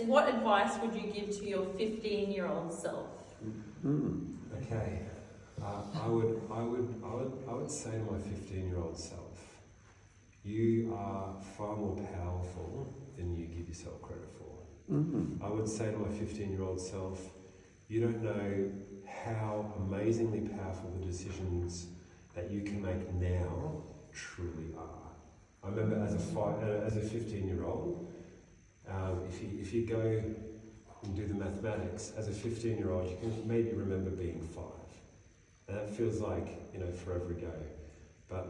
what advice would you give to your 15-year-old self? Okay, I would say to my 15-year-old self, you are far more powerful than you give yourself credit for. I would say to my 15-year-old self, you don't know how amazingly powerful the decisions that you can make now truly are. I remember as a 15-year-old, if you go and do the mathematics, as a 15-year-old, you can maybe remember being 5. And that feels like, forever ago. But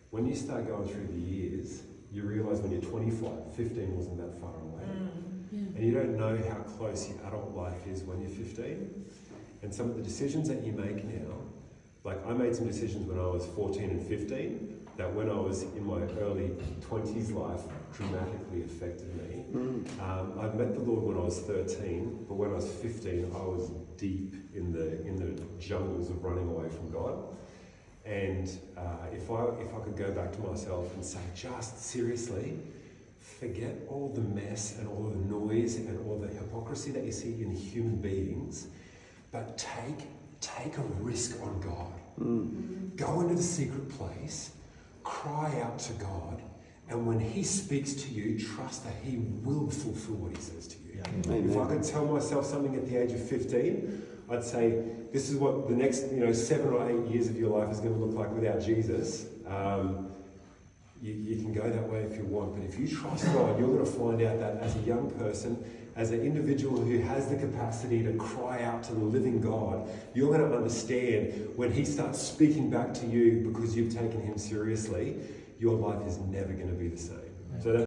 when you start going through the years, you realise when you're 25, 15 wasn't that far away. And you don't know how close your adult life is when you're 15. And some of the decisions that you make now, I made some decisions when I was 14 and 15, that when I was in my early 20s life dramatically affected me. I met the Lord when I was 13, but when I was 15, I was deep in the jungles of running away from God. And if I could go back to myself and say, just seriously, forget all the mess and all the noise and all the hypocrisy that you see in human beings, but take a risk on God. Go into the secret place, cry out to God, and when He speaks to you, trust that He will fulfill what He says to you. If I could tell myself something at the age of 15, I'd say, this is what the next 7 or 8 years of your life is going to look like without Jesus. You can go that way if you want, but if you trust God, you're going to find out that as a young person, as an individual who has the capacity to cry out to the living God, you're going to understand when He starts speaking back to you because you've taken Him seriously, your life is never going to be the same. So